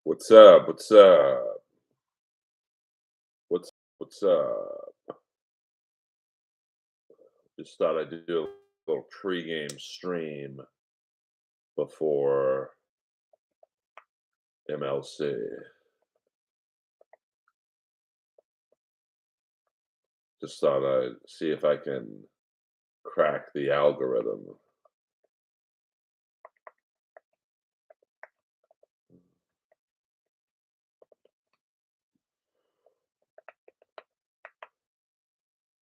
What's up? What's up? What's up? Just thought I'd do a little pregame stream before MLC. Just thought I'd see if I can crack the algorithm.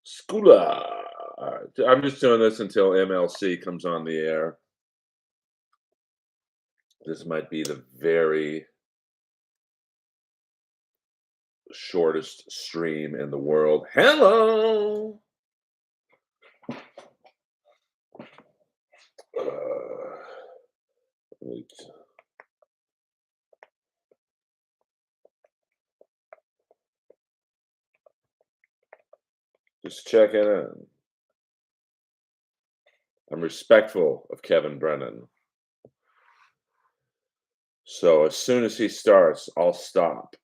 Scoola. I'm just doing this until MLC comes on the air. This might be the very shortest stream in the world. Hello. Wait. Just checking in. I'm respectful of Kevin Brennan. So as soon as he starts, I'll stop.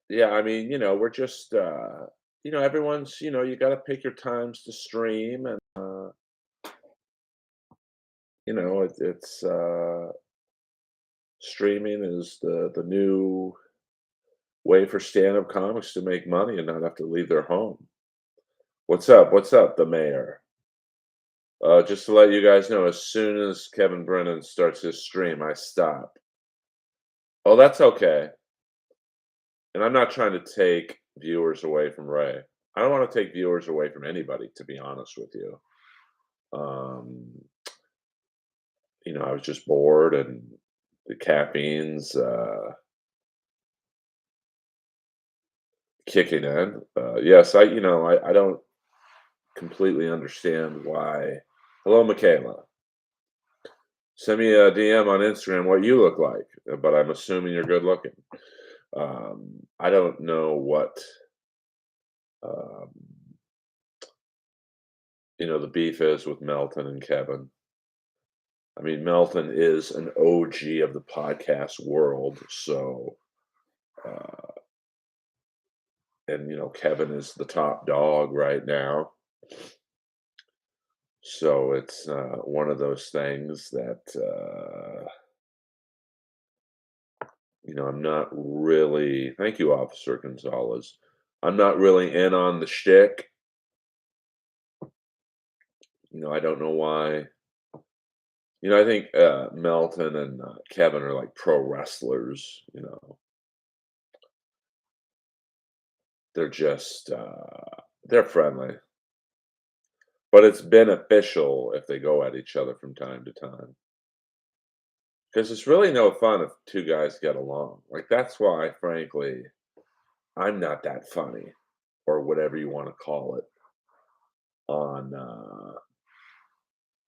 Yeah, I mean, we're just, everyone's, you got to pick your times to stream, and it's streaming is the new way for stand-up comics to make money and not have to leave their home. What's up? What's up, the mayor? Just to let you guys know, as soon as Kevin Brennan starts his stream, I stop. Oh, that's okay. And I'm not trying to take viewers away from Ray. I don't want to take viewers away from anybody, to be honest with you. Um, I was just bored and the caffeine's kicking in. Yes, I don't completely understand why. Hello, Michaela. Send me a DM on Instagram what you look like, but I'm assuming you're good looking. I don't know what um, the beef is with Melton and Kevin. I mean, Melton is an OG of the podcast world, so uh, and Kevin is the top dog right now. So it's one of those things that I'm not really. Thank you, Officer Gonzalez. I'm not really in on the shtick. I don't know why. I think Melton and Kevin are like pro wrestlers. They're just they're friendly, but it's beneficial if they go at each other from time to time. Because it's really no fun if two guys get along. Like, that's why, frankly, I'm not that funny, or whatever you want to call it, on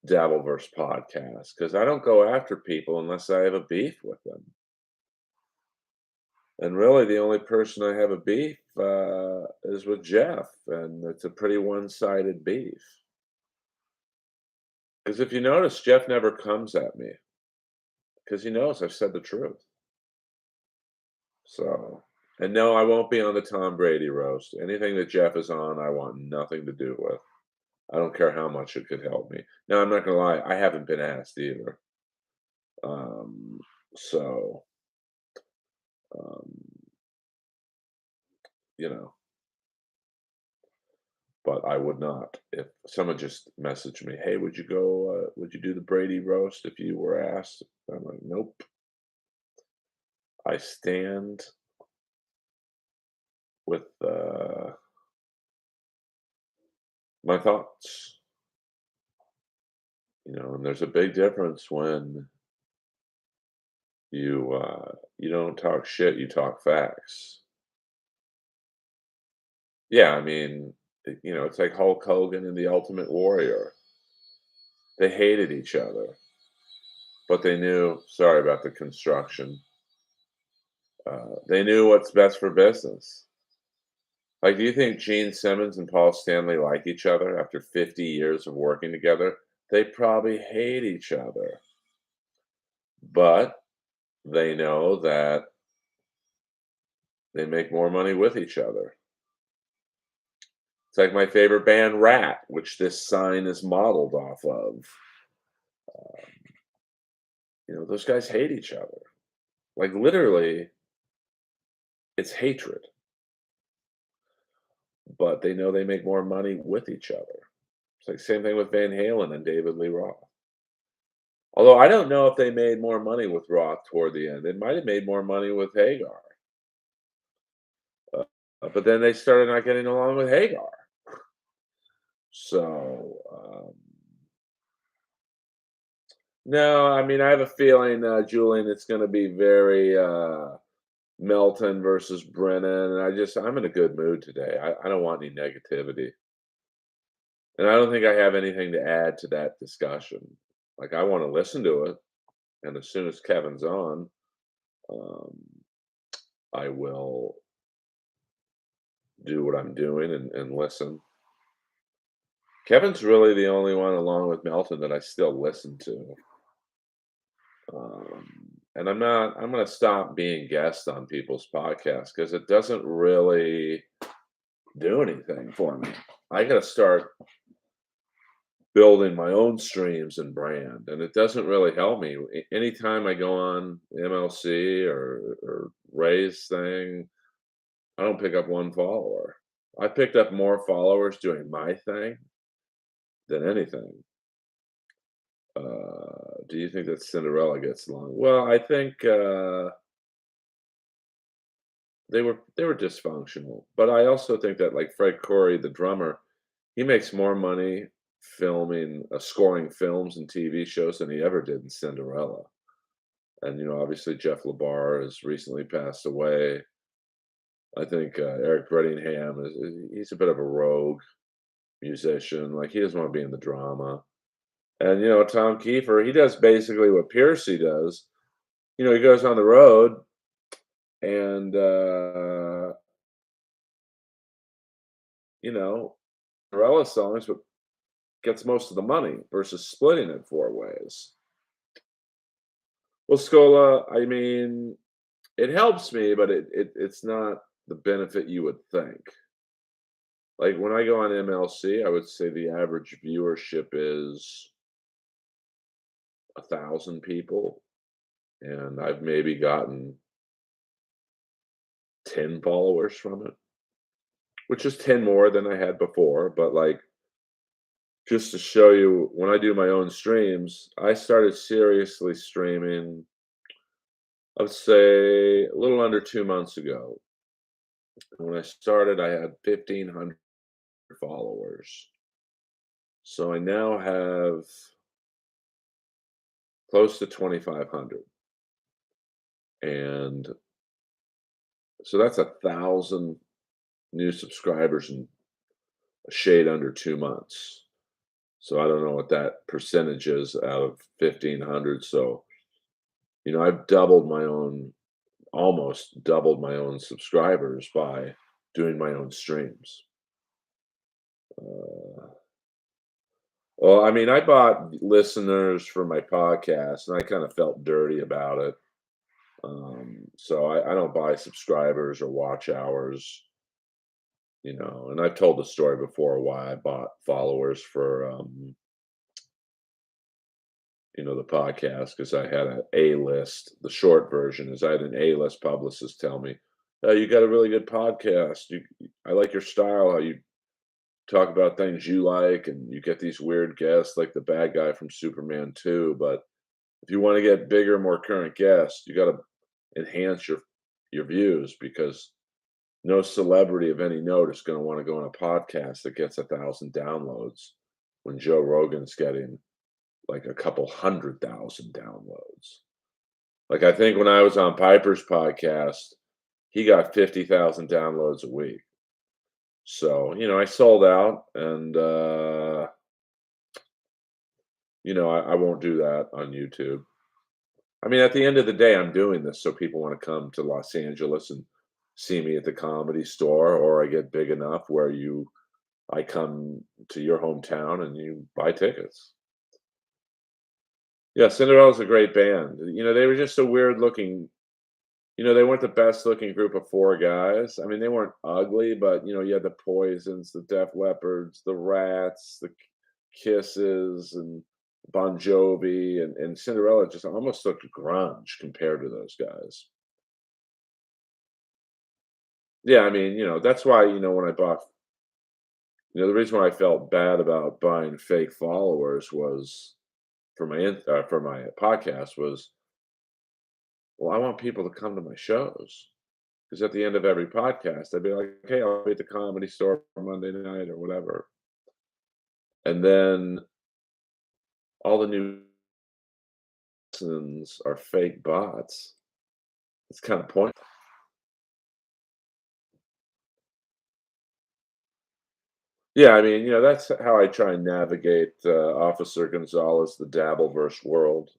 Dabbleverse podcast. Because I don't go after people unless I have a beef with them. And really, the only person I have a beef is with Jeff, and it's a pretty one-sided beef. Because if you notice, Jeff never comes at me because he knows I've said the truth. So, and no, I won't be on the Tom Brady roast. Anything that Jeff is on, I want nothing to do with. I don't care how much it could help me. Now, I'm not gonna lie, I haven't been asked either. Um, so, um, you know, but I would not. If someone just messaged me, "Hey, would you do the Brady roast if you were asked?" I'm like, "Nope." I stand with my thoughts. And there's a big difference when you don't talk shit, you talk facts. Yeah, I mean, it's like Hulk Hogan and the Ultimate Warrior. They hated each other, but they knew. Sorry about the construction. They knew what's best for business. Like, do you think Gene Simmons and Paul Stanley like each other after 50 years of working together? They probably hate each other. But they know that they make more money with each other. It's like my favorite band, Rat, which this sign is modeled off of. Those guys hate each other. Like, literally, it's hatred, but they know they make more money with each other. It's like same thing with Van Halen and David Lee Roth. Although I don't know if they made more money with Roth toward the end. They might have made more money with Hagar. Uh, but then they started not getting along with Hagar. So, no, I mean, I have a feeling, Julian, it's going to be very Melton versus Brennan. And I'm in a good mood today. I don't want any negativity. And I don't think I have anything to add to that discussion. Like, I want to listen to it. And as soon as Kevin's on, um, I will do what I'm doing and listen. Kevin's really the only one, along with Melton, that I still listen to. And I'm going to stop being guest on people's podcasts because it doesn't really do anything for me. I got to start building my own streams and brand, and it doesn't really help me. Anytime I go on MLC or Ray's thing, I don't pick up one follower. I picked up more followers doing my thing than anything. Do you think that Cinderella gets along? Well, I think they were dysfunctional, but I also think that like Fred Coury, the drummer, he makes more money scoring films and TV shows than he ever did in Cinderella. And obviously Jeff LaBar has recently passed away. I think Eric Brettingham he's a bit of a rogue musician. Like he doesn't want to be in the drama. And Tom Kiefer, he does basically what Piercy does. He goes on the road and Cinderella songs, but gets most of the money versus splitting it 4 ways. Well, Scola, I mean, it helps me, but it's not the benefit you would think. Like when I go on MLC, I would say the average viewership is 1,000 people, and I've maybe gotten 10 followers from it, which is 10 more than I had before. But like, just to show you, when I do my own streams, I started seriously streaming, I would say, a little under 2 months ago. When I started, I had 1,500 followers. So I now have close to 2,500. And so that's 1,000 new subscribers in a shade under 2 months. So I don't know what that percentage is out of 1,500. So, I've almost doubled my own subscribers by doing my own streams. Well, I mean, I bought listeners for my podcast, and I kind of felt dirty about it. So I don't buy subscribers or watch hours, and I've told the story before why I bought followers for, the podcast because I had an A-list. The short version is I had an A-list publicist tell me, "Oh, you got a really good podcast. I like your style, how you talk about things you like, and you get these weird guests like the bad guy from Superman 2. But if you want to get bigger, more current guests, you got to enhance your views because no celebrity of any note is going to want to go on a podcast that gets 1,000 downloads when Joe Rogan's getting like a couple 100,000 downloads. Like I think when I was on Piper's podcast, he got 50,000 downloads a week. So, I sold out and, I won't do that on YouTube. I mean, at the end of the day, I'm doing this so people want to come to Los Angeles and see me at the Comedy Store, or I get big enough where I come to your hometown and you buy tickets. Yeah, Cinderella's a great band. They were just a weird looking. They weren't the best looking group of 4 guys. I mean, they weren't ugly, but, you had the Poisons, the Def Leopards, the Rats, the Kisses, and Bon Jovi, and Cinderella just almost looked grunge compared to those guys. Yeah, I mean, that's why, when I bought the reason why I felt bad about buying fake followers was for my podcast was, well, I want people to come to my shows. Because at the end of every podcast, I'd be like, "Hey, I'll be at the Comedy Store Monday night," or whatever, and then all the new listens are fake bots. It's kinda pointless. Yeah, I mean, that's how I try and navigate, Officer Gonzalez, the Dabbleverse world.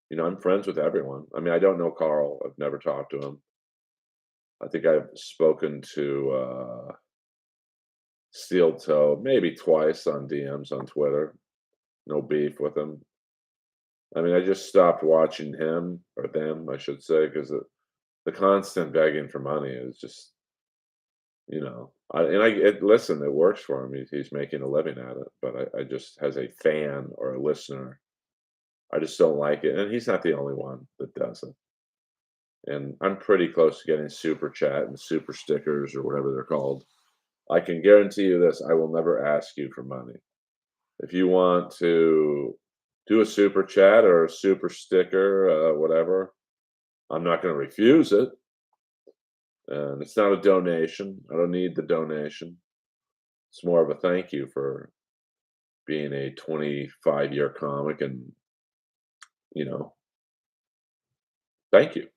I'm friends with everyone. I mean, I don't know Carl, I've never talked to him. I think I've spoken to, Steel Toe maybe twice on DMs on Twitter. No beef with him. I mean, I just stopped watching him or them, I should say, because the constant begging for money is just, listen, it works for him. He's making a living at it, but I just as a fan or a listener, I just don't like it. And he's not the only one that does it. And I'm pretty close to getting super chat and super stickers or whatever they're called. I can guarantee you this: I will never ask you for money. If you want to do a super chat or a super sticker, whatever, I'm not going to refuse it. And it's not a donation. I don't need the donation. It's more of a thank you for being a 25-year comic and, you know, thank you.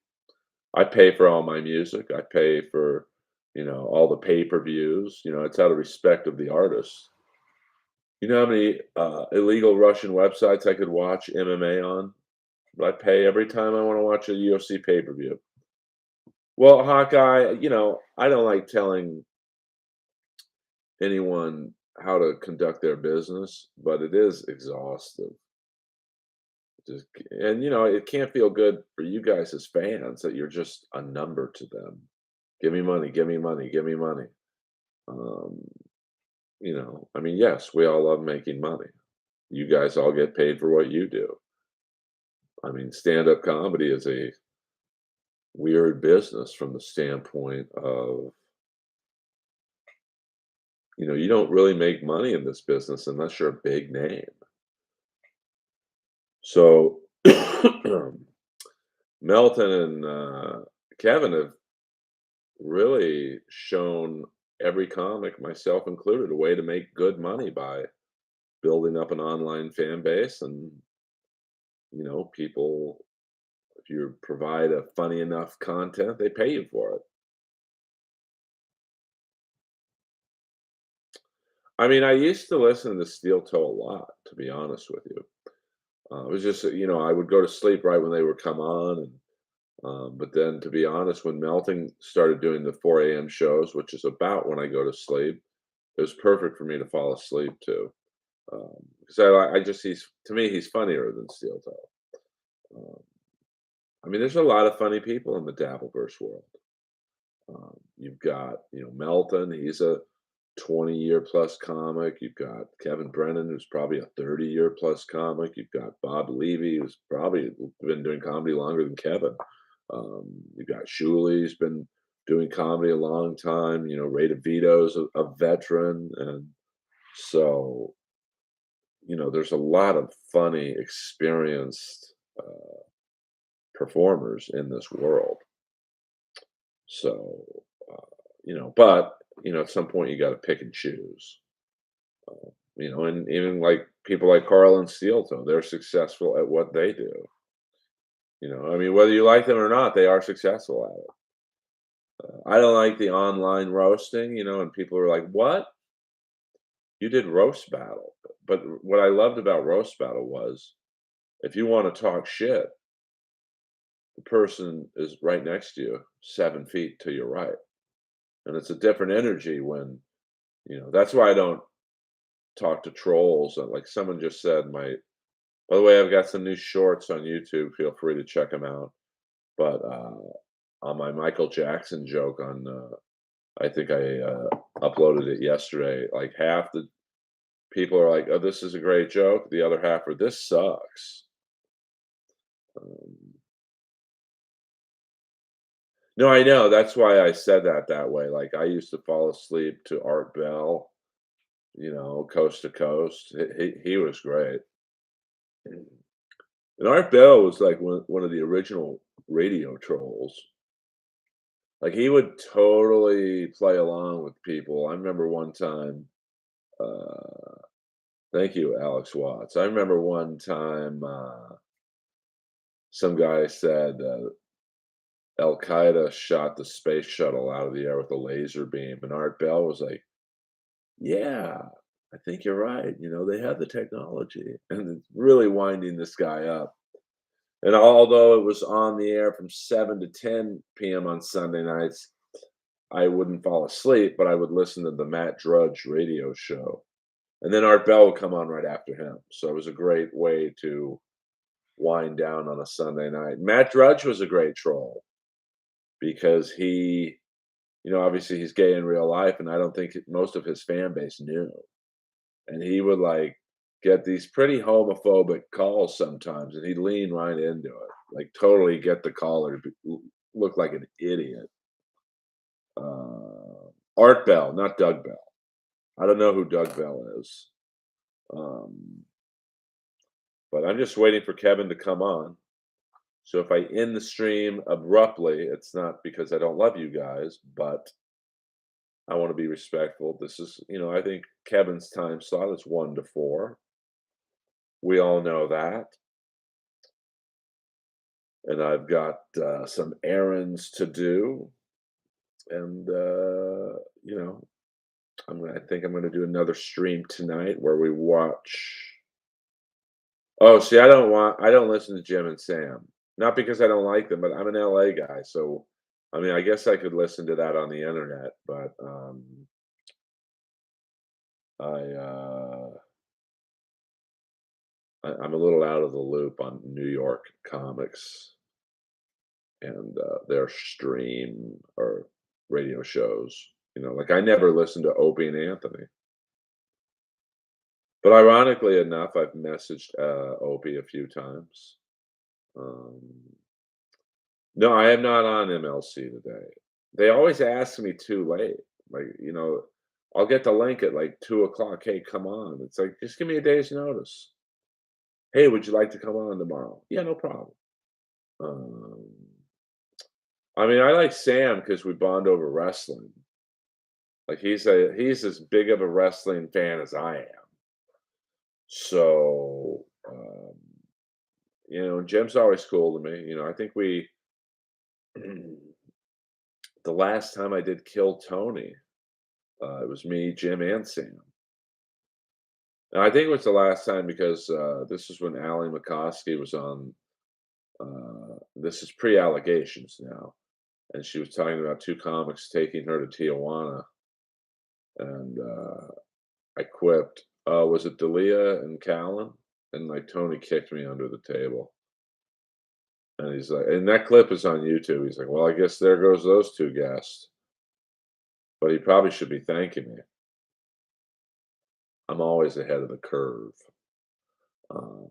I pay for all my music. I pay for, all the pay-per-views. It's out of respect of the artist. You know how many illegal Russian websites I could watch MMA on? I pay every time I want to watch a UFC pay-per-view. Well, Hawkeye, I don't like telling anyone how to conduct their business, but it is exhaustive. Just and it can't feel good for you guys as fans that you're just a number to them. Give me money, give me money, give me money. Um, I mean, yes, we all love making money. You guys all get paid for what you do. I mean, stand-up comedy is a weird business from the standpoint of, you don't really make money in this business unless you're a big name. So Melton and Kevin have really shown every comic, myself included, a way to make good money by building up an online fan base. And, people, if you provide a funny enough content, they pay you for it. I mean, I used to listen to Steel Toe a lot, to be honest with you. It was just, I would go to sleep right when they would come on. And but then, to be honest, when Melting started doing the 4 a.m. shows, which is about when I go to sleep, it was perfect for me to fall asleep to. Because I just to me he's funnier than Steel Toe. Um, I mean, there's a lot of funny people in the Dabbleverse world. You've got Melton, he's a 20-year plus comic. You've got Kevin Brennan, who's probably a 30-year plus comic. You've got Bob Levy, who's probably been doing comedy longer than Kevin. You've got Shuli's been doing comedy a long time. Ray DeVito's a veteran, and so there's a lot of funny, experienced performers in this world. So, but at some point you got to pick and choose. And even like people like Carl and Steel Toe, they're successful at what they do. I mean, whether you like them or not, they are successful at it. I don't like the online roasting, and people are like, "What? You did roast battle?" But what I loved about roast battle was if you want to talk shit, the person is right next to you, 7 feet to your right. And it's a different energy when, that's why I don't talk to trolls. And like someone just said, my By the way, I've got some new shorts on YouTube. Feel free to check them out. But on my Michael Jackson joke on, I think I uploaded it yesterday. Like half the people are like, "Oh, this is a great joke." The other half are, "This sucks." Um, no, I know. That's why I said that way. Like I used to fall asleep to Art Bell, Coast to Coast. He was great. And Art Bell was like one of the original radio trolls. Like he would totally play along with people. I remember one time. Thank you, Alex Watts. I remember one time some guy said Al Qaeda shot the space shuttle out of the air with a laser beam, and Art Bell was like, "Yeah, I think you're right. They have the technology," and it's really winding this guy up. And although it was on the air from 7 to 10 p.m. on Sunday nights, I wouldn't fall asleep, but I would listen to the Matt Drudge radio show. And then Art Bell would come on right after him. So it was a great way to wind down on a Sunday night. Matt Drudge was a great troll because obviously he's gay in real life, and I don't think most of his fan base knew. And he would like get these pretty homophobic calls sometimes, and he'd lean right into it, like totally get the caller to look like an idiot. Art Bell, not Doug Bell. I don't know who Doug Bell is. Um, but I'm just waiting for Kevin to come on. So if I end the stream abruptly, it's not because I don't love you guys, but I want to be respectful. This is, I think Kevin's time slot is 1 to 4. We all know that. And I've got some errands to do. And, I think I'm going to do another stream tonight where we watch. Oh, see, I don't listen to Jim and Sam. Not because I don't like them, but I'm an LA guy, so I mean, I guess I could listen to that on the internet, but I I'm a little out of the loop on New York comics and their stream or radio shows. Like I never listened to Opie and Anthony. But ironically enough, I've messaged Opie a few times. Um, No, I am not on MLC today. They always ask me too late. Like, I'll get the link at like 2 o'clock. Hey, come on. It's like, just give me a day's notice. Hey, would you like to come on tomorrow? Yeah, no problem. Um, I mean, I like Sam because we bond over wrestling. Like he's as big of a wrestling fan as I am. So, Jim's always cool to me. I think the last time I did Kill Tony, it was me, Jim, and Sam. And I think it was the last time because this is when Allie McCoskey was on. This is pre-allegations now, and she was talking about two comics taking her to Tijuana, and I quipped, "Was it Dalia and Callan?" And like Tony kicked me under the table, and he's like, and that clip is on YouTube. He's like, "Well, I guess there goes those two guests," but he probably should be thanking me. I'm always ahead of the curve. Um,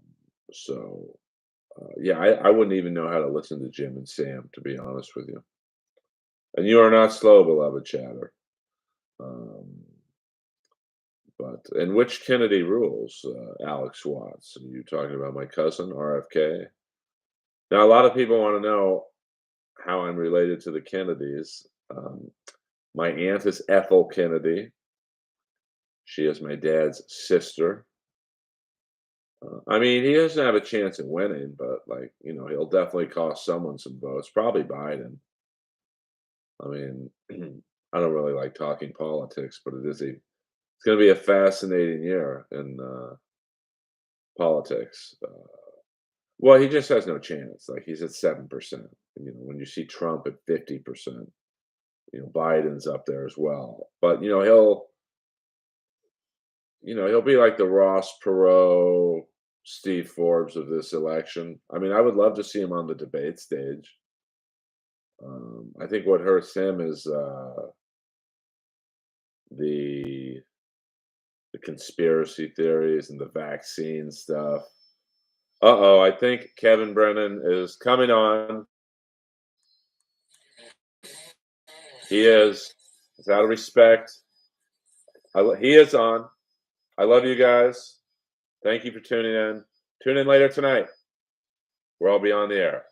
so yeah, I wouldn't even know how to listen to Jim and Sam, to be honest with you. And you are not slow, beloved chatter. Um, and which Kennedy rules, Alex Watts? Are you talking about my cousin, RFK? Now, a lot of people want to know how I'm related to the Kennedys. My aunt is Ethel Kennedy. She is my dad's sister. I mean, he doesn't have a chance at winning, but like, he'll definitely cost someone some votes. Probably Biden. I mean, I don't really like talking politics, but it's going to be a fascinating year in politics. Well, he just has no chance. Like he's at 7%. When you see Trump at 50%, Biden's up there as well. But he'll be like the Ross Perot Steve Forbes of this election. I mean, I would love to see him on the debate stage. I think what hurts him is the conspiracy theories and the vaccine stuff. Uh-oh, I think Kevin Brennan is coming on. He is. It's out of respect. He is on. I love you guys. Thank you for tuning in. Tune in later tonight, where I'll be on the air.